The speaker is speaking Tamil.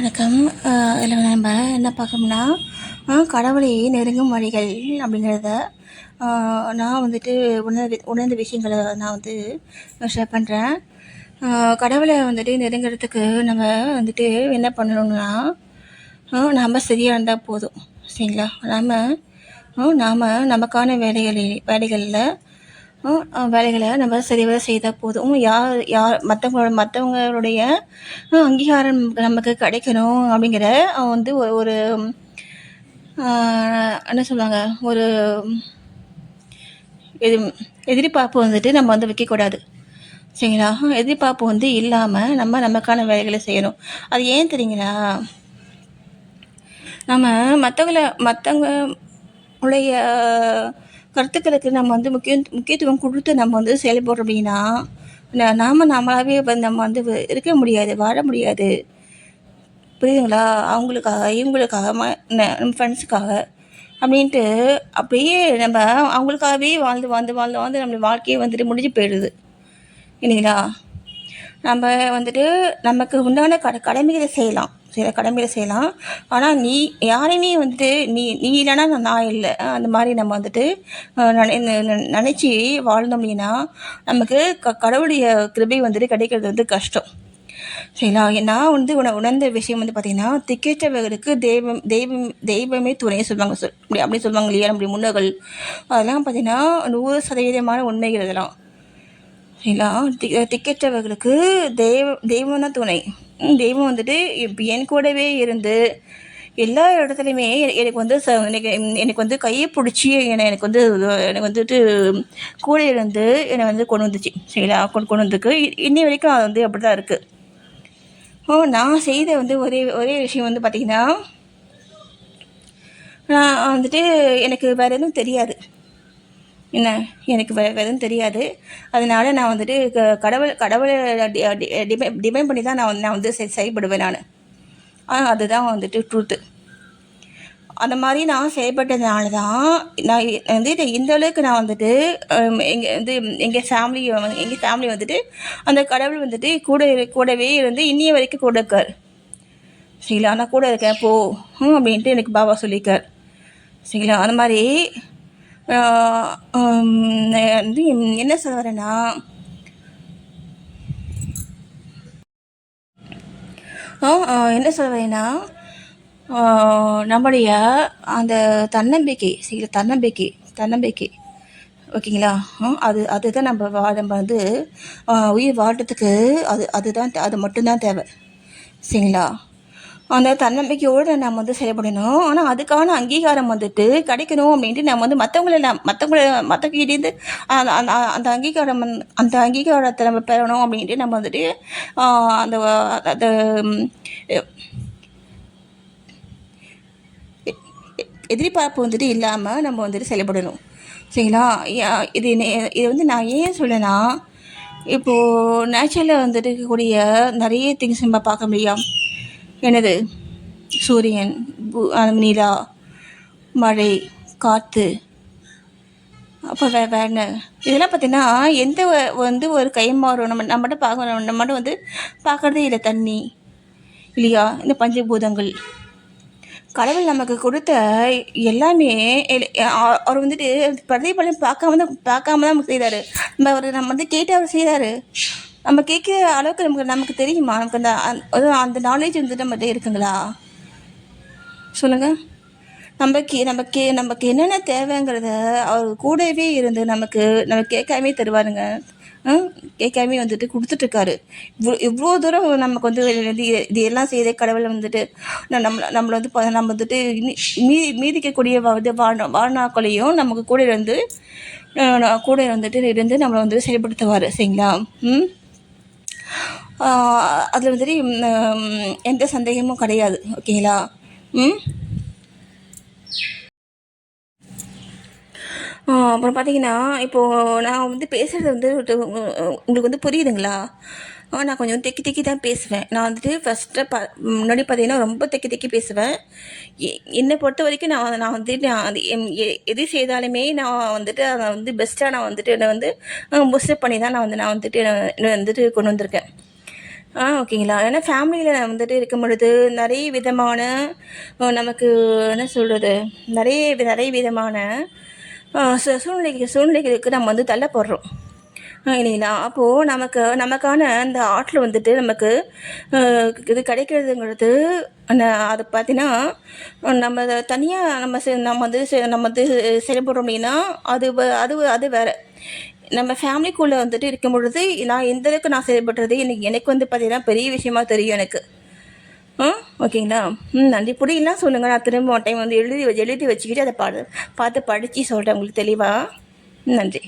வணக்கம். இதில் நம்ம என்ன பார்க்கணும்னா, கடவுளை நெருங்கும் வழிகள் அப்படிங்கிறத நான் வந்துட்டு உணர்ந்த விஷயங்களை நான் வந்து ஷேர் பண்ணுறேன். கடவுளை வந்துட்டு நெருங்கிறதுக்கு நம்ம வந்துட்டு என்ன பண்ணணும்னா, நாம் சரியாக இருந்தால் போதும். சரிங்களா? நாம் நமக்கான வேலைகளில் வேலைகளை நம்ம சரிவர செய்தால் போதும். யார் யார் மற்றவங்களுடைய அங்கீகாரம் நமக்கு கிடைக்கணும் அப்படிங்கிற வந்து ஒரு என்ன சொல்லுவாங்க, ஒரு எதிர்பார்ப்பு வந்துட்டு நம்ம வந்து வைக்கக்கூடாது. சரிங்களா? எதிர்பார்ப்பு வந்து இல்லாமல் நமக்கான வேலைகளை செய்யணும். அது ஏன் தெரியுங்களா? நம்ம மற்றவங்களுடைய கருத்துக்களுக்கு நம்ம வந்து முக்கியத்துவம் கொடுத்து நம்ம வந்து செயல்படுறோம் அப்படின்னா, நாமளாகவே நம்ம வந்து இருக்க முடியாது, வாழ முடியாது. புரியுதுங்களா? அவங்களுக்காக, இவங்களுக்காக, நம்ம ஃப்ரெண்ட்ஸுக்காக அப்படின்ட்டு அப்படியே நம்ம அவங்களுக்காகவே வாழ்ந்து நம்ம வாழ்க்கையே வந்துட்டு முடிஞ்சு போயிடுது இல்லைங்களா? நம்ம வந்துட்டு நமக்கு உண்டான கடமைகளை செய்யலாம், சில கடமைகளை செய்யலாம். ஆனால் யாரையுமே வந்துட்டு நீ இல்லைன்னா நான் இல்லை, அந்த மாதிரி நம்ம வந்துட்டு நினச்சி வாழ்ந்தோம் அப்படின்னா நமக்கு கடவுளுடைய கிருபை வந்துட்டு கிடைக்கிறது வந்து கஷ்டம். சரிங்களா? நான் வந்து உணர்ந்த விஷயம் வந்து பார்த்தீங்கன்னா, திக்கேற்றவர்களுக்கு தெய்வமே துணையை சொல்லுவாங்க, அப்படின்னு சொல்லுவாங்க இல்லையா நம்முடைய முன்னோர்கள். அதெல்லாம் பார்த்தீங்கன்னா 100% உண்மைகள் இதெல்லாம். சரிங்களா? திக்கற்றவர்களுக்கு தெய்வம் தான் துணை. தெய்வம் வந்துட்டு இப்போ என் கூடவே இருந்து எல்லா இடத்துலையுமே எனக்கு வந்து எனக்கு வந்து கையை பிடிச்சி எனக்கு வந்துட்டு கூட இருந்து என்னை வந்து கொண்டு வந்துச்சு. சரிங்களா? கொண்டு வந்துருக்கு. இன்னி வரைக்கும் அது வந்து அப்படி தான் இருக்குது. நான் செய்த வந்து ஒரே விஷயம் வந்து பார்த்திங்கன்னா, நான் வந்துட்டு எனக்கு வேறு எதுவும் தெரியாது. எனக்கு வேறு எதுவும் தெரியாது. அதனால நான் வந்துட்டு கடவுளை டிபெண்ட் பண்ணி தான் நான் வந்து செயல்படுவேன் நான். அதுதான் வந்துட்டு ட்ரூத்து. அந்த மாதிரி நான் செயல்பட்டதுனால தான் நான் வந்துட்டு இந்த அளவுக்கு நான் வந்துட்டு எங்கள் ஃபேமிலி வந்துட்டு அந்த கடவுள் வந்துட்டு கூடவே இருந்து இன்னிய வரைக்கும் கூட இருக்கார். சரிங்களா? நான் கூட இருக்கேன் போ அப்படின்ட்டு எனக்கு பாபா சொல்லியிருக்கார். சரிங்களா? அந்த மாதிரி வந்து என்ன சொல்ல வரேன்னா, என்ன சொல்ல வரேன்னா, நம்முடைய அந்த தன்னம்பிக்கை, சில தன்னம்பிக்கை ஓகேங்களா? அதுதான் நம்ம வந்து உயிர் வாழ்கிறதுக்கு அது மட்டும்தான் தேவை. சரிங்களா? அந்த தன்னம்பிக்கையோடு நம்ம வந்து செயல்படணும். ஆனால் அதுக்கான அங்கீகாரம் வந்துட்டு கிடைக்கணும் அப்படின்ட்டு நம்ம வந்து மற்றவங்ககிட்டேருந்து அந்த அங்கீகாரத்தை நம்ம பெறணும் அப்படின்ட்டு நம்ம வந்துட்டு அந்த அந்த எதிர்பார்ப்பு வந்துட்டு இல்லாமல் நம்ம வந்துட்டு செயல்படணும். சரிங்களா? இது வந்து நான் ஏன் சொல்லேன்னா, இப்போது நேச்சுரலில் வந்துட்டு இருக்கக்கூடிய நிறைய திங்ஸ் நம்ம பார்க்க முடியும். என்னது? சூரியன், நிலா, மழை, காற்று, அப்போ வேறு இதெல்லாம் பார்த்திங்கன்னா எந்த வந்து ஒரு கைமாறும் நம்மகிட்ட வந்து பார்க்குறதே இல்லை. தண்ணி இல்லையா? இந்த பஞ்சபூதங்கள் கடவுள் நமக்கு கொடுத்த எல்லாமே அவர் வந்துட்டு பிரதிபலன் பார்க்காம தான் நமக்கு செய்கிறாரு. நம்ம வந்து கேட்டு அவர் செய்கிறாரு. நம்ம கேட்குற அளவுக்கு நமக்கு தெரியுமா? நமக்கு அந்த நாலேஜ் வந்துட்டு நம்மகிட்ட இருக்குங்களா? சொல்லுங்கள். நமக்கு என்னென்ன தேவைங்கிறத அவர் கூடவே இருந்து நமக்கு கேட்காமே தருவாருங்க. கேட்காமே வந்துட்டு கொடுத்துட்ருக்காரு. இவ்வளோ தூரம் நமக்கு வந்து இது எல்லாம் செய்த கடவுளை வந்துட்டு நம்மளை வந்து நம்ம வந்துட்டு மீதிக்கக்கூடிய வாழ்நாட்களையும் நமக்கு கூட இருந்து நம்மளை வந்து செயல்படுத்துவார். சரிங்களா? அதில் வந்துட்டு எந்த சந்தேகமும் கிடையாது. ஓகேங்களா? அப்புறம் பார்த்தீங்கன்னா, இப்போது நான் வந்து பேசுகிறது வந்து உங்களுக்கு வந்து புரியுதுங்களா? நான் கொஞ்சம் தெக்கி தான் பேசுவேன். நான் வந்துட்டு ஃபஸ்ட்டு முன்னாடி பார்த்தீங்கன்னா ரொம்ப தெக்கி பேசுவேன். என்னை பொறுத்த வரைக்கும் நான் வந்துட்டு எது செய்தாலுமே நான் வந்துட்டு அதை வந்து பெஸ்ட்டாக நான் வந்துட்டு என்னை வந்து பூஸ்டப் பண்ணி தான் நான் வந்துட்டு கொண்டு வந்திருக்கேன். ஓகேங்களா. ஏன்னா ஃபேமிலியில் வந்துட்டு இருக்கும் பொழுது நிறைய விதமான நமக்கு என்ன சொல்கிறது, நிறைய நிறைய விதமான சூழ்நிலைகளுக்கு நம்ம வந்து தள்ளப்படுறோம் இல்லைங்களா. அப்போது நமக்கான அந்த ஆற்றல் வந்துட்டு நமக்கு இது கிடைக்கிறதுங்கிறது அதை பார்த்தீங்கன்னா நம்ம தனியாக நம்ம வந்து செயல்படுறோம் அப்படின்னா அது வேறு. நம்ம ஃபேமிலிக்குள்ளே வந்துட்டு இருக்கும் பொழுது நான் எந்த அளவுக்கு நான் செயல்படுறது எனக்கு வந்து பார்த்தீங்கன்னா பெரிய விஷயமா தெரியும் எனக்கு. ஓகேங்களா. நன்றி. புரியலாம் சொல்லுங்கள், நான் திரும்ப ஒரு டைம் வந்து எழுதி வச்சுக்கிட்டு அதை பார்த்து படித்து சொல்கிறேன் உங்களுக்கு தெளிவாக. நன்றி.